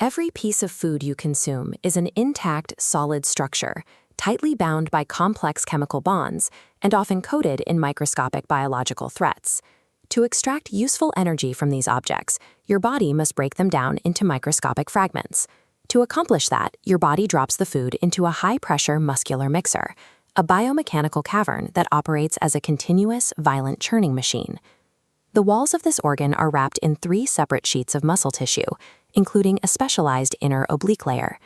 Every piece of food you consume is an intact, solid structure, tightly bound by complex chemical bonds and often coated in microscopic biological threats. To extract useful energy from these objects, your body must break them down into microscopic fragments. To accomplish that, your body drops the food into a high-pressure muscular mixer, a biomechanical cavern that operates as a continuous, violent churning machine. The walls of this organ are wrapped in 3 separate sheets of muscle tissue, including a specialized inner oblique layer.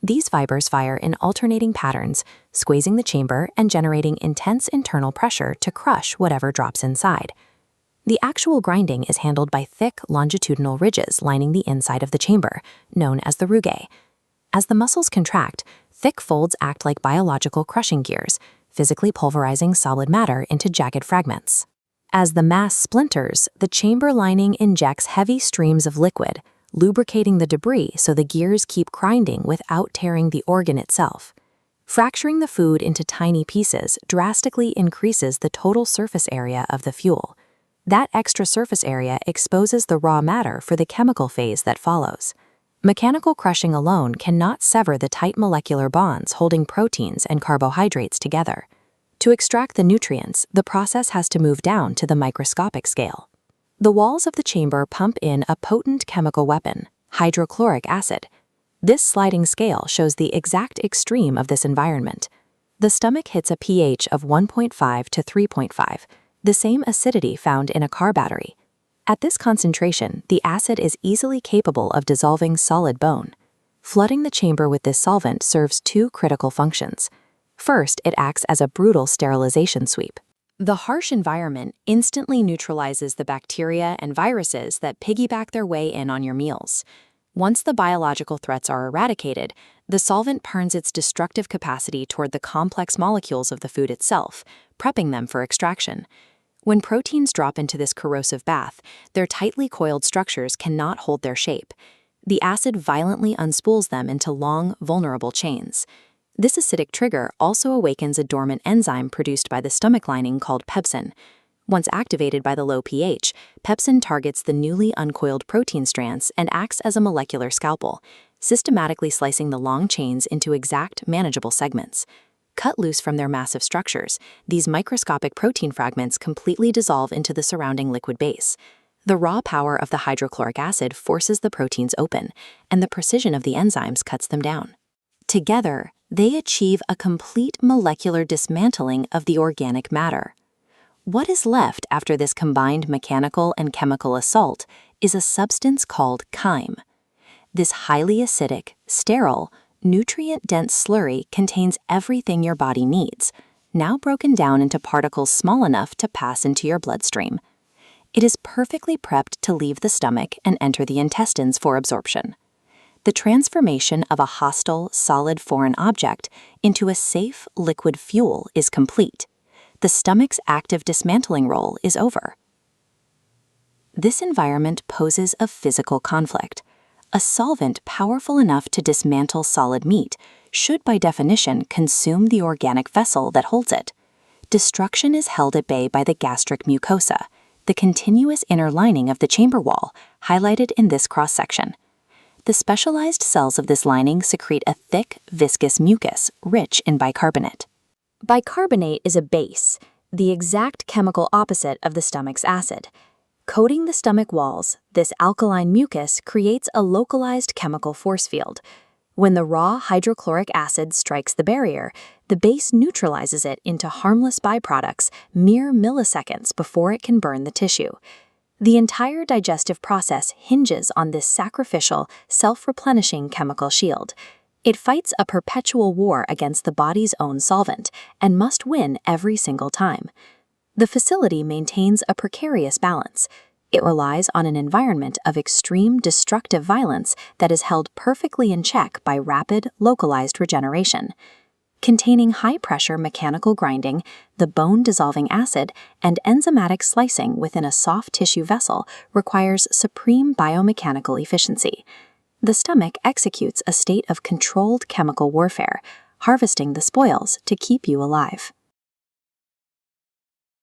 These fibers fire in alternating patterns, squeezing the chamber and generating intense internal pressure to crush whatever drops inside. The actual grinding is handled by thick, longitudinal ridges lining the inside of the chamber, known as the rugae. As the muscles contract, thick folds act like biological crushing gears, physically pulverizing solid matter into jagged fragments. As the mass splinters, the chamber lining injects heavy streams of liquid, lubricating the debris so the gears keep grinding without tearing the organ itself. Fracturing the food into tiny pieces drastically increases the total surface area of the fuel. That extra surface area exposes the raw matter for the chemical phase that follows. Mechanical crushing alone cannot sever the tight molecular bonds holding proteins and carbohydrates together. To extract the nutrients, the process has to move down to the microscopic scale. The walls of the chamber pump in a potent chemical weapon, hydrochloric acid. This sliding scale shows the exact extreme of this environment. The stomach hits a pH of 1.5 to 3.5, the same acidity found in a car battery. At this concentration, the acid is easily capable of dissolving solid bone. Flooding the chamber with this solvent serves 2 critical functions. First, it acts as a brutal sterilization sweep. The harsh environment instantly neutralizes the bacteria and viruses that piggyback their way in on your meals. Once the biological threats are eradicated, the solvent turns its destructive capacity toward the complex molecules of the food itself, prepping them for extraction. When proteins drop into this corrosive bath, their tightly coiled structures cannot hold their shape. The acid violently unspools them into long, vulnerable chains. This acidic trigger also awakens a dormant enzyme produced by the stomach lining called pepsin. Once activated by the low pH, pepsin targets the newly uncoiled protein strands and acts as a molecular scalpel, systematically slicing the long chains into exact, manageable segments. Cut loose from their massive structures, these microscopic protein fragments completely dissolve into the surrounding liquid base. The raw power of the hydrochloric acid forces the proteins open, and the precision of the enzymes cuts them down. Together, they achieve a complete molecular dismantling of the organic matter. What is left after this combined mechanical and chemical assault is a substance called chyme. This highly acidic, sterile, nutrient-dense slurry contains everything your body needs, now broken down into particles small enough to pass into your bloodstream. It is perfectly prepped to leave the stomach and enter the intestines for absorption. The transformation of a hostile, solid foreign object into a safe, liquid fuel is complete. The stomach's active dismantling role is over. This environment poses a physical conflict. A solvent powerful enough to dismantle solid meat should, by definition, consume the organic vessel that holds it. Destruction is held at bay by the gastric mucosa, the continuous inner lining of the chamber wall, highlighted in this cross-section. The specialized cells of this lining secrete a thick, viscous mucus rich in bicarbonate. Bicarbonate is a base, the exact chemical opposite of the stomach's acid. Coating the stomach walls, this alkaline mucus creates a localized chemical force field. When the raw hydrochloric acid strikes the barrier, the base neutralizes it into harmless byproducts mere milliseconds before it can burn the tissue. The entire digestive process hinges on this sacrificial, self-replenishing chemical shield. It fights a perpetual war against the body's own solvent and must win every single time. The facility maintains a precarious balance. It relies on an environment of extreme destructive violence that is held perfectly in check by rapid, localized regeneration. Containing high-pressure mechanical grinding, the bone-dissolving acid, and enzymatic slicing within a soft tissue vessel requires supreme biomechanical efficiency. The stomach executes a state of controlled chemical warfare, harvesting the spoils to keep you alive.